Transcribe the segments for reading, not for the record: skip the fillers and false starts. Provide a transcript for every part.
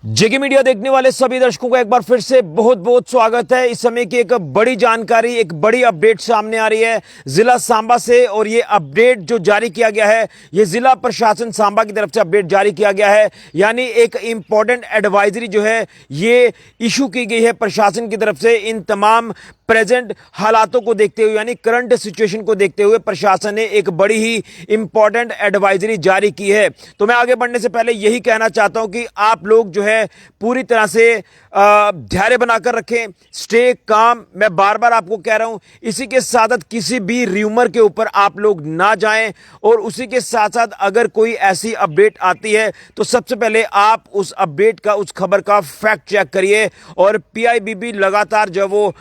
जेके media देखने वाले सभी दर्शकों का एक बार फिर से बहुत बहुत स्वागत है। इस समय की एक बड़ी जानकारी, एक बड़ी अपडेट सामने आ रही है जिला सांबा से। और ये अपडेट जो जारी किया गया है, ये जिला प्रशासन सांबा की तरफ से अपडेट जारी किया गया है। यानी एक इंपॉर्टेंट एडवाइजरी जो है ये इशू की गई है प्रशासन की तरफ से। इन तमाम प्रेजेंट हालातों को देखते हुए, यानी करंट सिचुएशन को देखते हुए प्रशासन ने एक बड़ी ही इंपॉर्टेंट एडवाइजरी जारी की है। तो मैं आगे बढ़ने से पहले यही कहना चाहता हूं कि आप लोग जो है पूरी तरह से धैर्य बनाकर रखें, स्टे काम। मैं बार बार आपको कह रहा हूं, इसी के साथ साथ किसी भी र्यूमर के ऊपर आप लोग ना जाएं। और उसी के साथ साथ अगर कोई ऐसी अपडेट आती है तो सबसे पहले आप उस अपडेट का, उस खबर का फैक्ट चेक करिए। और पीआईबी लगातार जो है वो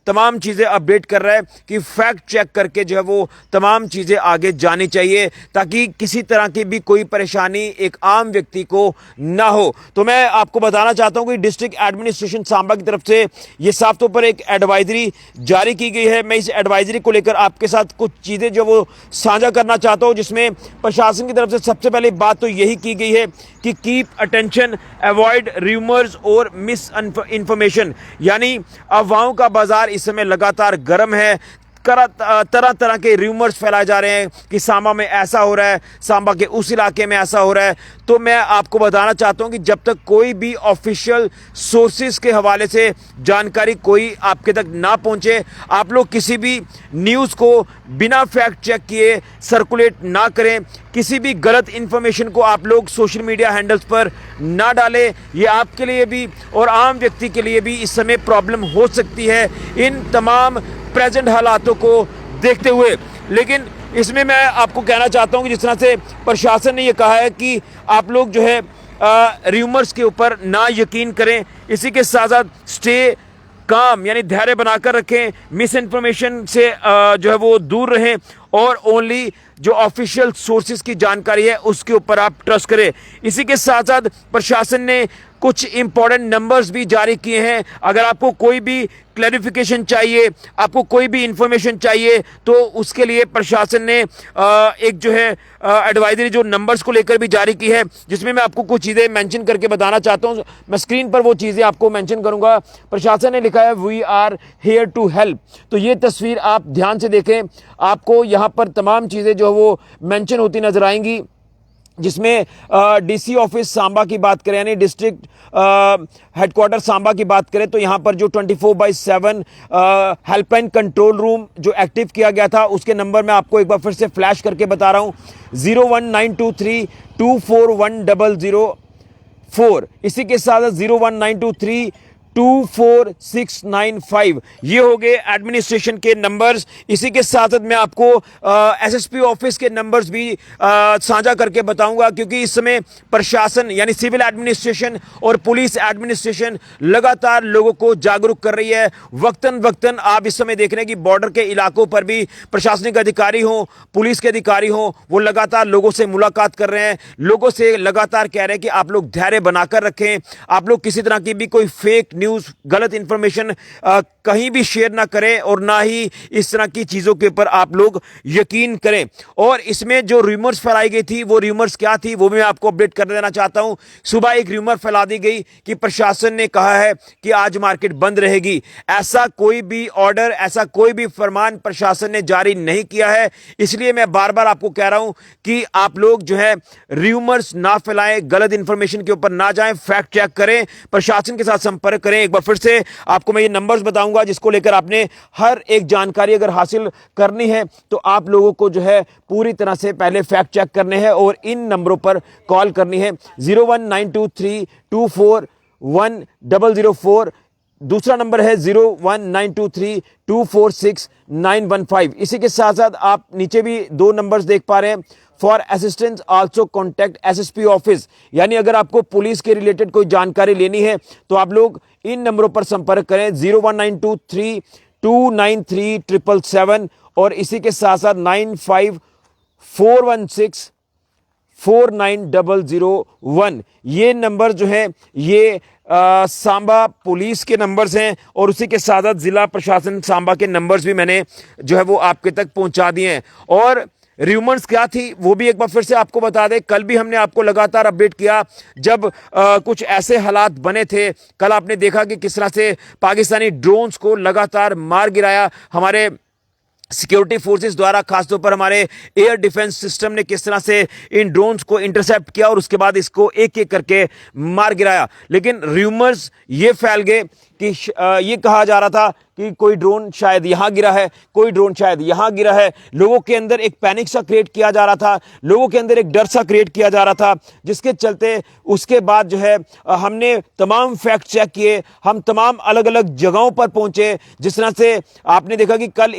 तमाम चीजें अपडेट कर रहा है कि फैक्ट चेक करके जो है वो तमाम चीजें आगे जानी चाहिए, ताकि किसी तरह की भी कोई परेशानी एक आम व्यक्ति को ना हो। तो मैं आपको बताना चाहता हूं कि डिस्ट्रिक्ट एडमिनिस्ट्रेशन सांबा की तरफ से यह साफ तौर पर एक एडवाइजरी जारी की गई है। मैं इस एडवाइजरी को लेकर आपके साथ कुछ चीजें जो वो साझा करना चाहता हूं, जिसमें प्रशासन की तरफ से सबसे पहले बात तो यही की गई है कि कीप अटेंशन, अवॉइड रूमर्स और मिस इंफॉर्मेशन। यानी अफवाहों का बाजार इस समय लगातार गर्म है। तरह तरह के रूमर्स फैलाए जा रहे हैं कि सांबा में ऐसा हो रहा है, सांबा के उस इलाके में ऐसा हो रहा है। तो मैं आपको बताना चाहता हूं कि जब तक कोई भी ऑफिशियल सोर्सेज के हवाले से जानकारी कोई आपके तक ना पहुंचे, आप लोग किसी भी न्यूज़ को बिना फैक्ट चेक किए सर्कुलेट ना करें। किसी भी गलत इंफॉर्मेशन को आप लोग सोशल मीडिया हैंडल्स पर ना डालें। ये आपके लिए भी और आम व्यक्ति के लिए भी इस समय प्रॉब्लम हो सकती है इन तमाम प्रेजेंट हालातों को देखते हुए। लेकिन इसमें मैं आपको कहना चाहता हूं कि जिस तरह से प्रशासन ने यह कहा है कि आप लोग जो है रूमर्स के ऊपर ना यकीन करें, इसी के साथ साथ स्टे काम, यानी धैर्य बनाकर रखें, मिस इन्फॉर्मेशन से जो है वो दूर रहें और ओनली जो ऑफिशियल सोर्सेज की जानकारी है उसके ऊपर आप ट्रस्ट करें। इसी के साथ साथ प्रशासन ने कुछ इंपॉर्टेंट नंबर्स भी जारी किए हैं। अगर आपको कोई भी क्लैरिफिकेशन चाहिए, आपको कोई भी इंफॉर्मेशन चाहिए, तो उसके लिए प्रशासन ने एक जो है एडवाइजरी जो नंबर्स को लेकर भी जारी की है, जिसमें मैं आपको कुछ चीज़ें मेंशन करके बताना चाहता हूं। मैं स्क्रीन पर वो चीज़ें आपको मेंशन करूंगा। प्रशासन ने लिखा है we are here to help. तो ये तस्वीर आप ध्यान से देखें, आपको यहाँ पर तमाम चीज़ें जो है वो मेंशन होती नजर आएंगी, जिसमें डीसी ऑफिस सांबा की बात करें, यानी डिस्ट्रिक्ट हेडक्वार्टर सांबा की बात करें, तो यहां पर जो 24/7 हेल्पलाइन कंट्रोल रूम जो एक्टिव किया गया था, उसके नंबर मैं आपको एक बार फिर से फ्लैश करके बता रहा हूं, 01923241004। इसी के साथ 01923244695। ये हो गए एडमिनिस्ट्रेशन के नंबर्स। इसी के साथ साथ मैं आपको एसएसपी ऑफिस के नंबर्स भी साझा करके बताऊंगा, क्योंकि इस समय प्रशासन यानी सिविल एडमिनिस्ट्रेशन और पुलिस एडमिनिस्ट्रेशन लगातार लोगों को जागरूक कर रही है। वक्तन वक्तन आप इस समय देख रहे हैं कि बॉर्डर के इलाकों पर भी प्रशासनिक अधिकारी हों, पुलिस के अधिकारी हों, वो लगातार लोगों से मुलाकात कर रहे हैं, लोगों से लगातार कह रहे हैं कि आप लोग धैर्य बनाकर रखें, आप लोग किसी तरह की भी कोई फेक न्यूज़, गलत इंफॉर्मेशन कहीं भी शेयर ना करें और ना ही इस तरह की चीजों के ऊपर आप लोग यकीन करें। और इसमें जो रूमर्स फैलाई गई थी, वो रूमर्स क्या थी वो भी मैं आपको अपडेट कर देना चाहता हूं। सुबह एक रूमर फैला दी गई कि प्रशासन ने कहा है कि आज मार्केट बंद रहेगी। ऐसा कोई भी ऑर्डर, ऐसा कोई भी फरमान प्रशासन ने जारी नहीं किया है। इसलिए मैं बार बार आपको कह रहा हूं कि आप लोग जो है रूमर्स ना फैलाएं, गलत इंफॉर्मेशन के ऊपर ना जाएं, फैक्ट चेक करें, प्रशासन के साथ संपर्क करें। एक बार फिर से आपको मैं ये नंबर्स बताऊंगा, जिसको लेकर आपने हर एक जानकारी अगर हासिल करनी है तो आप लोगों को जो है पूरी तरह से पहले फैक्ट चेक करने हैं और इन नंबरों पर कॉल करनी है। 01923241004। दूसरा नंबर है 01923246915। इसी के साथ साथ आप नीचे भी दो नंबर्स देख पा रहे हैं। For assistance also contact SSP office. यानी अगर आपको पुलिस के रिलेटेड कोई जानकारी लेनी है तो आप लोग इन नंबरों पर संपर्क करें, 01923293777 और इसी के साथ साथ 9541649001। ये नंबर जो है ये सांबा पुलिस के नंबर्स हैं और उसी के साथ साथ जिला प्रशासन सांबा के नंबर्स भी मैंने जो है वो आपके तक पहुंचा दिए हैं। और र्यूमर्स क्या थी वो भी एक बार फिर से आपको बता दें। कल भी हमने आपको लगातार अपडेट किया जब कुछ ऐसे हालात बने थे। कल आपने देखा कि किस तरह से पाकिस्तानी ड्रोन्स को लगातार मार गिराया हमारे सिक्योरिटी फोर्सेस द्वारा, खासतौर पर हमारे एयर डिफेंस सिस्टम ने किस तरह से इन ड्रोन्स को इंटरसेप्ट किया और उसके बाद इसको एक एक करके मार गिराया। लेकिन र्यूमर्स ये फैल गए कि ये कहा जा रहा था कि कोई ड्रोन शायद यहां गिरा है, कोई ड्रोन शायद यहां गिरा है। लोगों के अंदर एक पैनिक सा क्रिएट किया जा रहा था, लोगों के अंदर एक डर सा क्रिएट किया जा रहा था, जिसके चलते उसके बाद जो है हमने तमाम फैक्ट चेक किए, हम तमाम अलग अलग जगहों पर पहुंचे। जिस तरह से आपने देखा कि कल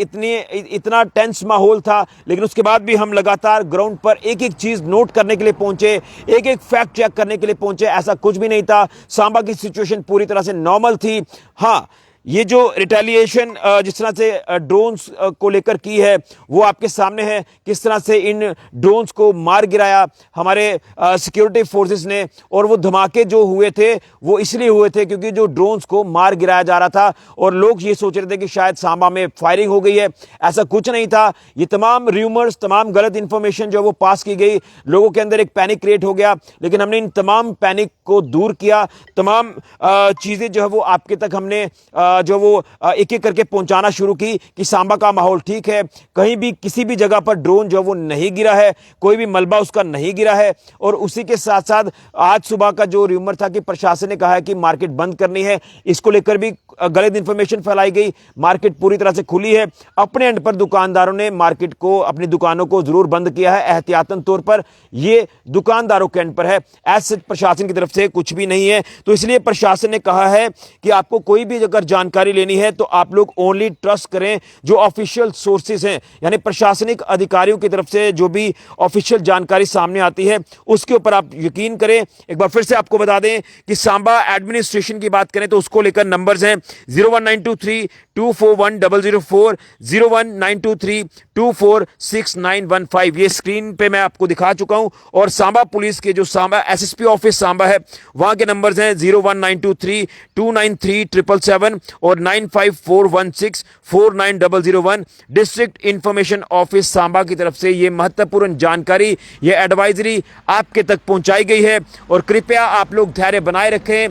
इतना टेंस माहौल था, लेकिन उसके बाद भी हम लगातार ग्राउंड पर एक एक चीज नोट करने के लिए पहुंचे, एक एक फैक्ट चेक करने के लिए पहुंचे। ऐसा कुछ भी नहीं था, सांबा की सिचुएशन पूरी तरह से नॉर्मल थी। हाँ, ये जो रिटेलिएशन जिस तरह से ड्रोन्स को लेकर की है वो आपके सामने है, किस तरह से इन ड्रोन्स को मार गिराया हमारे सिक्योरिटी फोर्सेस ने। और वो धमाके जो हुए थे वो इसलिए हुए थे क्योंकि जो ड्रोन्स को मार गिराया जा रहा था और लोग ये सोच रहे थे कि शायद सांबा में फायरिंग हो गई है। ऐसा कुछ नहीं था। ये तमाम र्यूमर्स, तमाम गलत इंफॉर्मेशन जो वो पास की गई, लोगों के अंदर एक पैनिक क्रिएट हो गया। लेकिन हमने इन तमाम पैनिक को दूर किया, तमाम चीजें जो है वो आपके तक हमने जो वो एक एक करके पहुंचाना शुरू की कि सांबा का माहौल ठीक है, कहीं भी किसी भी जगह पर ड्रोन जो वो नहीं गिरा है, कोई भी मलबा उसका नहीं गिरा है। और उसी के साथ साथ आज सुबह का जो र्यूमर था कि प्रशासन ने कहा है कि मार्केट बंद करनी है, इसको लेकर भी गलत इंफॉर्मेशन फैलाई गई। मार्केट पूरी तरह से खुली है। अपने एंड पर दुकानदारों ने मार्केट को, अपनी दुकानों को जरूर बंद किया है एहतियातन तौर पर। ये दुकानदारों के एंड पर है, ऐसे प्रशासन की तरफ से कुछ भी नहीं है। तो इसलिए प्रशासन ने कहा है कि आपको कोई भी अगर जानकारी लेनी है तो आप लोग ओनली ट्रस्ट करें जो ऑफिशियल सोर्सेज हैं, यानी प्रशासनिक अधिकारियों की तरफ से जो भी ऑफिशियल जानकारी सामने आती है उसके ऊपर आप यकीन करें। एक बार फिर से आपको बता दें कि सांबा एडमिनिस्ट्रेशन की बात करें तो उसको लेकर नंबर्स हैं 01923241004, 01923246915। ये स्क्रीन पे मैं आपको दिखा चुका हूं। और सांबा पुलिस के जो सांबा एसएसपी ऑफिस सांबा है वहां के नंबर्स हैं 01923293777 और 9541649001। डिस्ट्रिक्ट इंफॉर्मेशन ऑफिस सांबा की तरफ से ये महत्वपूर्ण जानकारी, ये एडवाइजरी आपके तक पहुंचाई गई है। और कृपया आप लोग धैर्य बनाए रखें।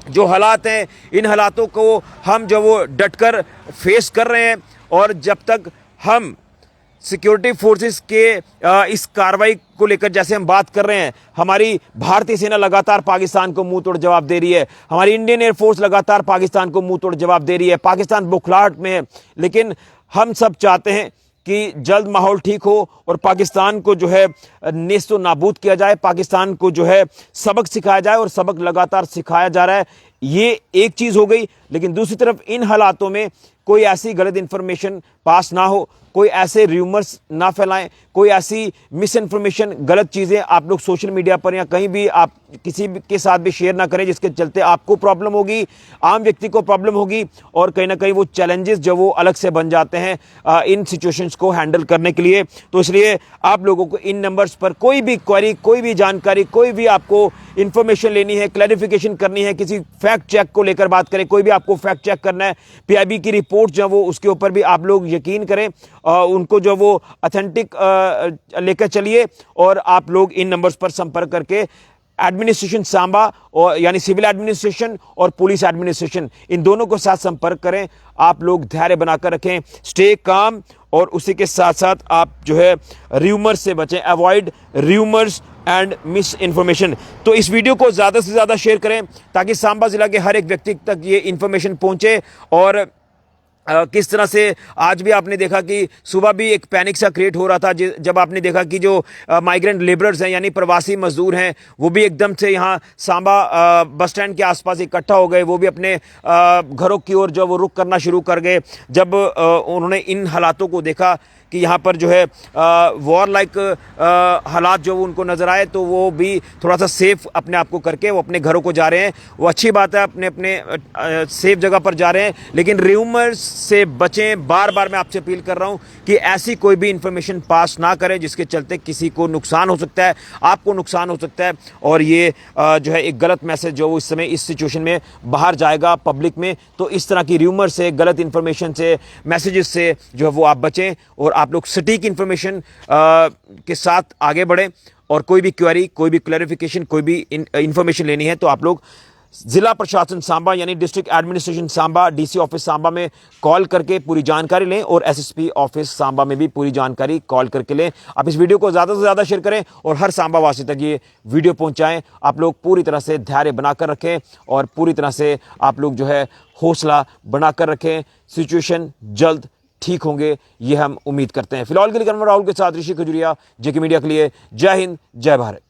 जो हालात हैं इन हालातों को हम जो वो डटकर फेस कर रहे हैं और जब तक हम सिक्योरिटी फोर्सेस के इस कार्रवाई को लेकर जैसे हम बात कर रहे हैं, हमारी भारतीय सेना लगातार पाकिस्तान को मुंह तोड़ जवाब दे रही है, हमारी इंडियन एयरफोर्स लगातार पाकिस्तान को मुंह तोड़ जवाब दे रही है। पाकिस्तान बुखलाहट में है, लेकिन हम सब चाहते हैं कि जल्द माहौल ठीक हो और पाकिस्तान को जो है नेस्तो नाबूद किया जाए, पाकिस्तान को जो है सबक सिखाया जाए। और सबक लगातार सिखाया जा रहा है। ये एक चीज़ हो गई, लेकिन दूसरी तरफ इन हालातों में कोई ऐसी गलत इंफॉर्मेशन पास ना हो, कोई ऐसे र्यूमर्स ना फैलाएं, कोई ऐसी मिस इन्फॉर्मेशन, गलत चीज़ें आप लोग सोशल मीडिया पर या कहीं भी आप किसी के साथ भी शेयर ना करें जिसके चलते आपको प्रॉब्लम होगी, आम व्यक्ति को प्रॉब्लम होगी और कहीं ना कहीं वो चैलेंजेस जो वो अलग से बन जाते हैं इन सिचुएशंस को हैंडल करने के लिए। तो इसलिए आप लोगों को इन नंबर्स पर कोई भी क्वेरी, कोई भी जानकारी, कोई भी आपको इंफॉर्मेशन लेनी है, क्लैरिफिकेशन करनी है, किसी फैक्ट चेक को लेकर बात करें, कोई भी आपको फैक्ट चेक करना है, पीआईबी की रिपोर्ट जो वो उसके ऊपर भी आप लोग यकीन करें, उनको जो वो ऑथेंटिक लेकर चलिए। और आप लोग इन नंबर्स पर संपर्क करके एडमिनिस्ट्रेशन सांबा और यानी सिविल एडमिनिस्ट्रेशन और पुलिस एडमिनिस्ट्रेशन, इन दोनों को साथ संपर्क करें। आप लोग धैर्य बनाकर रखें, स्टे काम। और उसी के साथ साथ आप जो है र्यूमर्स से बचें, avoid rumours and miss information. तो इस वीडियो को ज़्यादा से ज़्यादा शेयर करें ताकि सांबा ज़िला के हर एक व्यक्ति तक ये इन्फॉर्मेशन पहुँचे। और किस तरह से आज भी आपने देखा कि सुबह भी एक पैनिक सा क्रिएट हो रहा था जब आपने देखा कि जो माइग्रेंट लेबरर्स हैं यानी प्रवासी मजदूर हैं वो भी एकदम से यहाँ सांबा बस स्टैंड के आसपास इकट्ठा हो गए। वो भी अपने घरों की ओर जो वो रुख करना शुरू कर गए जब उन्होंने इन हालातों को देखा कि यहाँ पर जो है वॉर लाइक हालात जो उनको नज़र आए, तो वो भी थोड़ा सा सेफ अपने आप को करके वो अपने घरों को जा रहे हैं। वो अच्छी बात है, अपने अपने सेफ जगह पर जा रहे हैं। लेकिन र्यूमर्स से बचें। बार बार मैं आपसे अपील कर रहा हूँ कि ऐसी कोई भी इंफॉर्मेशन पास ना करें जिसके चलते किसी को नुकसान हो सकता है, आपको नुकसान हो सकता है। और ये जो है एक गलत मैसेज जो इस समय इस सिचुएशन में बाहर जाएगा पब्लिक में। तो इस तरह की र्यूमर से, गलत इंफॉर्मेशन से, मैसेजेस से जो है वो आप बचें और आप लोग सटीक इन्फॉर्मेशन के साथ आगे बढ़ें और कोई भी क्वेरी, कोई भी क्लैरिफिकेशन, कोई भी इंफॉर्मेशन लेनी है तो आप लोग जिला प्रशासन सांबा यानी district administration Samba, DC office Samba में कॉल करके पूरी जानकारी लें और एसएसपी ऑफिस सांबा में भी पूरी जानकारी कॉल करके लें। आप इस वीडियो को ज़्यादा से ज़्यादा शेयर करें और हर सांबा वासी तक ये वीडियो पहुंचाएं। आप लोग पूरी तरह से धैर्य बनाकर रखें और पूरी तरह से आप लोग जो है हौसला बनाकर रखें। सिचुएशन जल्द ठीक होंगे, ये हम उम्मीद करते हैं। फिलहाल के लिए राहुल के साथ ऋषि खजुरिया, जेके मीडिया के लिए। जय हिंद, जय भारत।